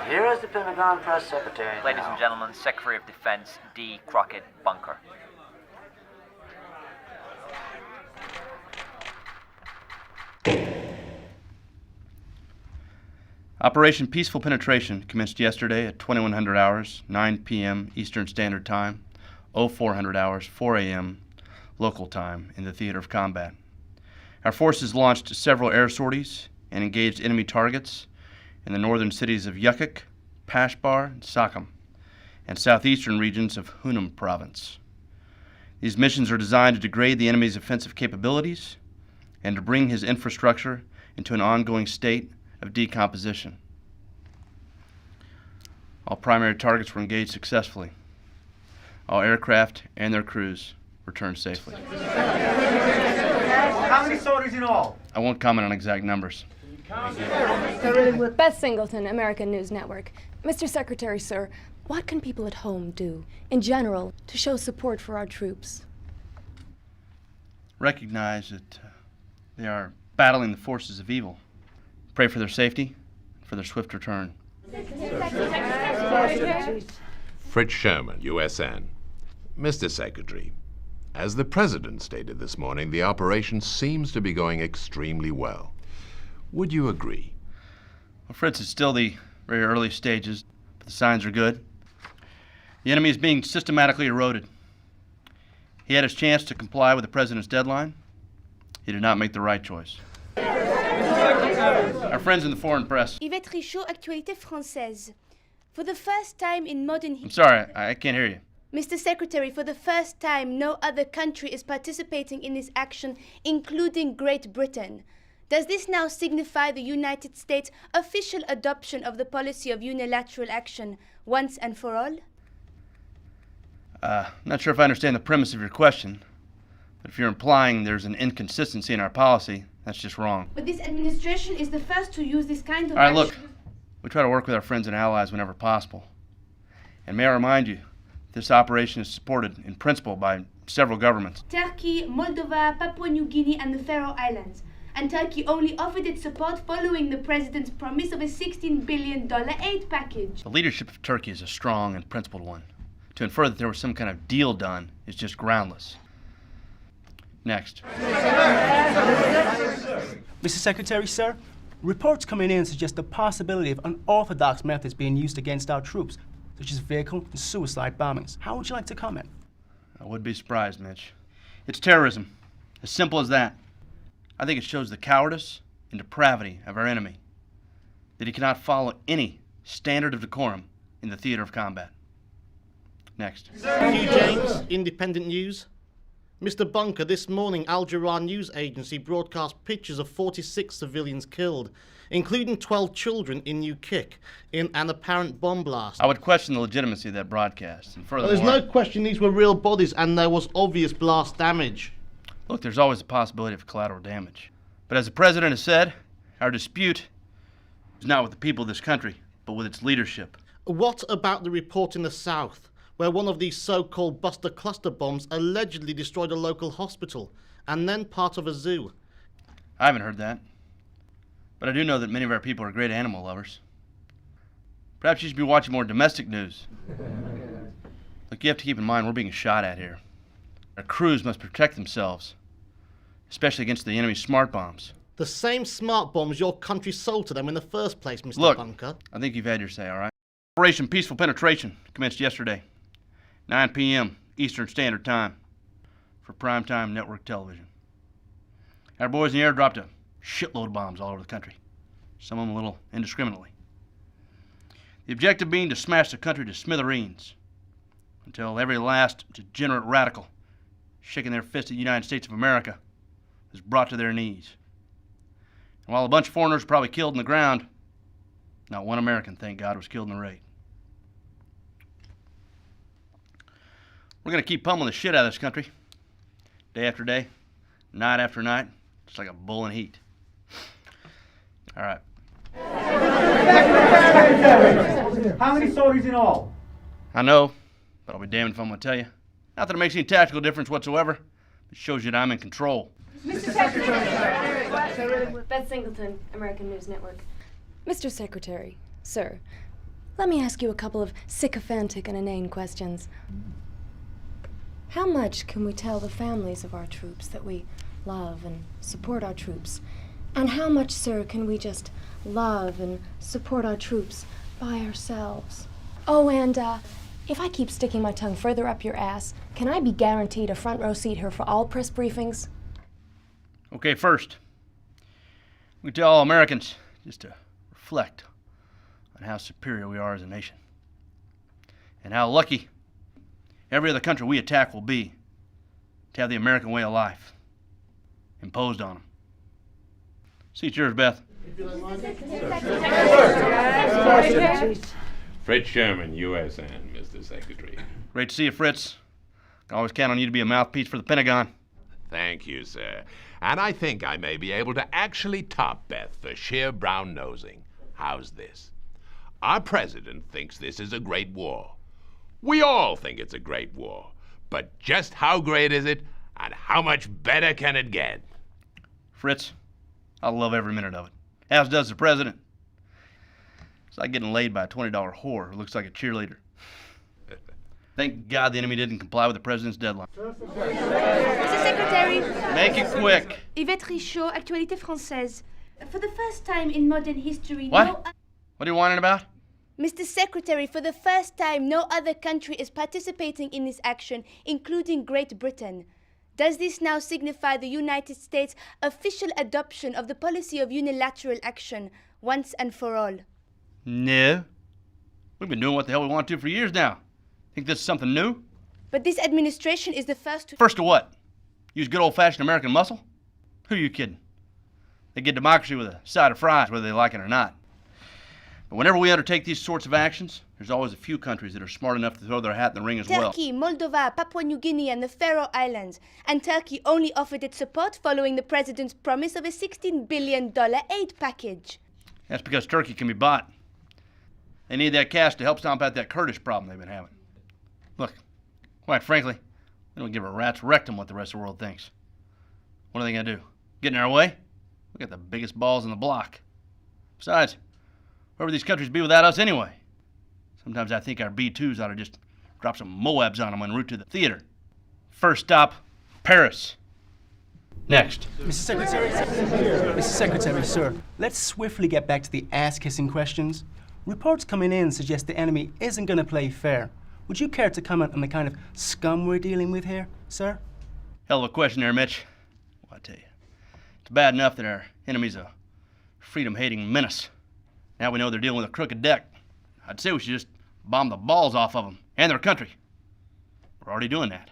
Here is the Pentagon Press Secretary. Ladies and gentlemen, Secretary of Defense D. Crockett Bunker. Operation Peaceful Penetration commenced yesterday at 2100 hours, 9 p.m. Eastern Standard Time, 0400 hours, 4 a.m. local time in the theater of combat. Our forces launched several air sorties and engaged enemy targets in the northern cities of Yukik, Pashbar, and Sakam, and southeastern regions of Hunan province. These missions are designed to degrade the enemy's offensive capabilities and to bring his infrastructure into an ongoing state of decomposition. All primary targets were engaged successfully. All aircraft and their crews returned safely. How many sorties in all? I won't comment on exact numbers. Beth Singleton, American News Network. Mr. Secretary, sir, what can people at home do, in general, to show support for our troops? Recognize that they are battling the forces of evil. Pray for their safety and for their swift return. Fritz Sherman, USN. Mr. Secretary, as the President stated this morning, the operation seems to be going extremely well. Would you agree? Well, Fritz, it's still the very early stages, but the signs are good. The enemy is being systematically eroded. He had his chance to comply with the President's deadline. He did not make the right choice. Our friends in the foreign press. Yvette Richaud, Actualité Française. For the first time in modern history... I'm sorry, I can't hear you. Mr. Secretary, for the first time, no other country is participating in this action, including Great Britain. Does this now signify the United States' official adoption of the policy of unilateral action once and for all? I'm not sure if I understand the premise of your question, but if you're implying there's an inconsistency in our policy, that's just wrong. But this administration is the first to use this kind of All right, action. look, we try to work with our friends and allies whenever possible. And may I remind you, this operation is supported in principle by several governments. Turkey, Moldova, Papua New Guinea, and the Faroe Islands. And Turkey only offered its support following the president's promise of a $16 billion aid package. The leadership of Turkey is a strong and principled one. To infer that there was some kind of deal done is just groundless. Next. Mr. Secretary, sir, reports coming in suggest the possibility of unorthodox methods being used against our troops, such as vehicle and suicide bombings. How would you like to comment? I would be surprised, Mitch. It's terrorism. As simple as that. I think it shows the cowardice and depravity of our enemy, that he cannot follow any standard of decorum in the theater of combat. Next. Hugh James, Independent News. Mr. Bunker, this morning Al Jazeera news agency broadcast pictures of 46 civilians killed, including 12 children in Yukik, in an apparent bomb blast. I would question the legitimacy of that broadcast. And furthermore, There's no question these were real bodies and there was obvious blast damage. Look, there's always the possibility of collateral damage. But as the President has said, our dispute is not with the people of this country, but with its leadership. What about the report in the South, where one of these so-called Buster cluster bombs allegedly destroyed a local hospital and then part of a zoo? I haven't heard that. But I do know that many of our people are great animal lovers. Perhaps you should be watching more domestic news. Look, you have to keep in mind we're being shot at here. Our crews must protect themselves, especially against the enemy's smart bombs. The same smart bombs your country sold to them in the first place, Mr. Look, Bunker. I think you've had your say, all right? Operation Peaceful Penetration commenced yesterday, 9 p.m. Eastern Standard Time, for primetime network television. Our boys in the air dropped a shitload of bombs all over the country, some of them a little indiscriminately. The objective being to smash the country to smithereens until every last degenerate radical shaking their fist at the United States of America is brought to their knees. And while a bunch of foreigners were probably killed in the ground, not one American, thank God, was killed in the raid. We're going to keep pummeling the shit out of this country, day after day, night after night, just like a bull in heat. All right. How many sorties in all? I know, but I'll be damned if I'm going to tell you. Not that it makes any tactical difference whatsoever. It shows you that I'm in control. Mr. Secretary. Beth Singleton, American News Network. Mr. Secretary, sir, Let me ask you a couple of sycophantic and inane questions. How much can we tell the families of our troops that we love and support our troops? And how much, sir, can we just love and support our troops by ourselves? Oh, and if I keep sticking my tongue further up your ass, can I be guaranteed a front row seat here for all press briefings? Okay, first, we tell all Americans just to reflect on how superior we are as a nation and how lucky every other country we attack will be to have the American way of life imposed on them. Seat's yours, Beth. Fritz Sherman, USN, Mr. Secretary. Great to see you, Fritz. Can always count on you to be a mouthpiece for the Pentagon. Thank you, sir. And I think I may be able to actually top Beth for sheer brown-nosing. How's this? Our president thinks this is a great war. We all think it's a great war. But just how great is it, and how much better can it get? Fritz, I love every minute of it, as does the president. It's like getting laid by a $20 whore who looks like a cheerleader. Thank God the enemy didn't comply with the president's deadline. Mr. Secretary. Make it quick. Yvette Richaud, Actualité Française. For the first time in modern history, What? What are you whining about? Mr. Secretary, for the first time, no other country is participating in this action, including Great Britain. Does this now signify the United States' official adoption of the policy of unilateral action, once and for all? No. We've been doing what the hell we want to for years now. Think this is something new? But this administration is the first to... First to what? Use good old-fashioned American muscle? Who are you kidding? They get democracy with a side of fries, whether they like it or not. But whenever we undertake these sorts of actions, there's always a few countries that are smart enough to throw their hat in the ring as well. Turkey, Moldova, Papua New Guinea and the Faroe Islands. And Turkey only offered its support following the president's promise of a $16 billion aid package. That's because Turkey can be bought. They need that cash to help stomp out that Kurdish problem they've been having. Look, quite frankly, we don't give a rat's rectum what the rest of the world thinks. What are they gonna do? Get in our way? We got the biggest balls in the block. Besides, where would these countries be without us anyway? Sometimes I think our B-2s ought to just drop some Moabs on them en route to the theater. First stop, Paris. Next. Mr. Secretary, sir, let's swiftly get back to the ass-kissing questions. Reports coming in suggest the enemy isn't going to play fair. Would you care to comment on the kind of scum we're dealing with here, sir? Hell of a question there, Mitch. Well, I tell you, it's bad enough that our enemy's a freedom-hating menace. Now we know they're dealing with a crooked deck. I'd say we should just bomb the balls off of them and their country. We're already doing that.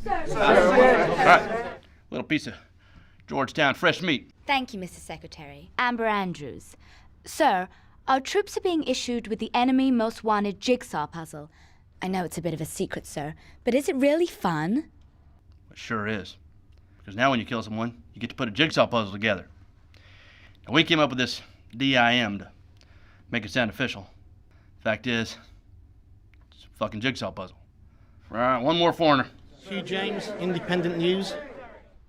All right, little piece of Georgetown fresh meat. Thank you, Mr. Secretary. Amber Andrews. Sir, our troops are being issued with the enemy most wanted jigsaw puzzle. I know it's a bit of a secret, sir, but is it really fun? It sure is. Because now when you kill someone, you get to put a jigsaw puzzle together. Now we came up with this DIM to make it sound official. Fact is, it's a fucking jigsaw puzzle. All right, one more foreigner. Hugh James, Independent News.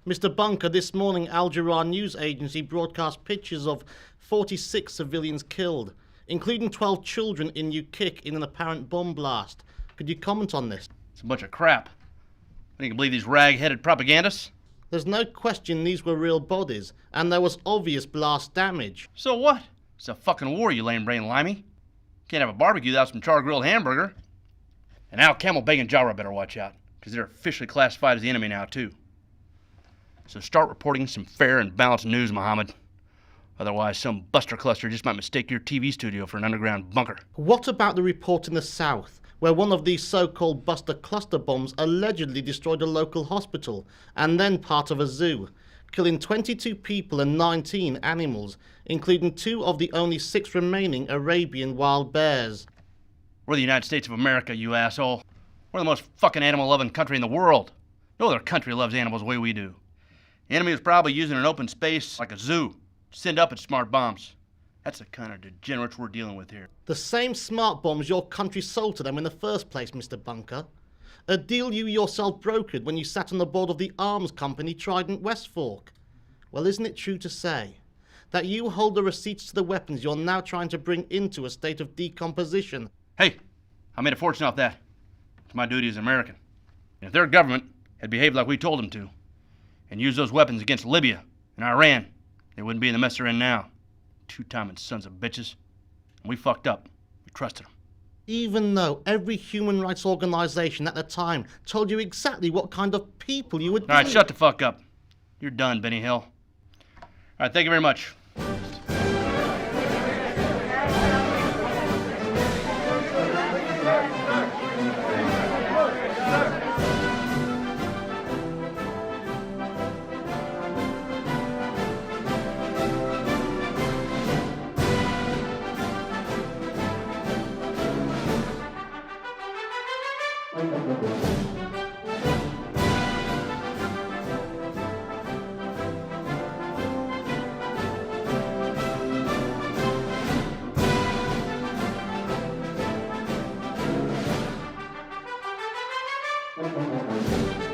Mr. Bunker, this morning Al Jazeera news agency broadcast pictures of 46 civilians killed, including 12 children in Ukik in an apparent bomb blast. Could you comment on this? It's a bunch of crap. I think you believe these rag-headed propagandists? There's no question these were real bodies, and there was obvious blast damage. So what? It's a fucking war, you lame-brained limey. Can't have a barbecue without some char-grilled hamburger. And Al Camelback and Jara better watch out, because they're officially classified as the enemy now, too. So start reporting some fair and balanced news, Mohammed. Otherwise, some buster cluster just might mistake your TV studio for an underground bunker. What about the report in the south, where one of these so-called buster cluster bombs allegedly destroyed a local hospital and then part of a zoo, killing 22 people and 19 animals, including 2 of the only 6 remaining Arabian wild bears? We're the United States of America, you asshole. We're the most fucking animal-loving country in the world. No other country loves animals the way we do. The enemy is probably using an open space like a zoo to send up its smart bombs. That's the kind of degenerates we're dealing with here. The same smart bombs your country sold to them in the first place, Mr. Bunker. A deal you yourself brokered when you sat on the board of the arms company Trident West Fork. Well, isn't it true to say that you hold the receipts to the weapons you're now trying to bring into a state of decomposition. Hey, I made a fortune off that. It's my duty as an American. And if their government had behaved like we told them to, and used those weapons against Libya and Iran, they wouldn't be in the mess they're in now. Two-timing sons of bitches. And we fucked up. We trusted them. Even though every human rights organization at the time told you exactly what kind of people you would be. All right, shut the fuck up. You're done, Benny Hill. All right, thank you very much. Thank you.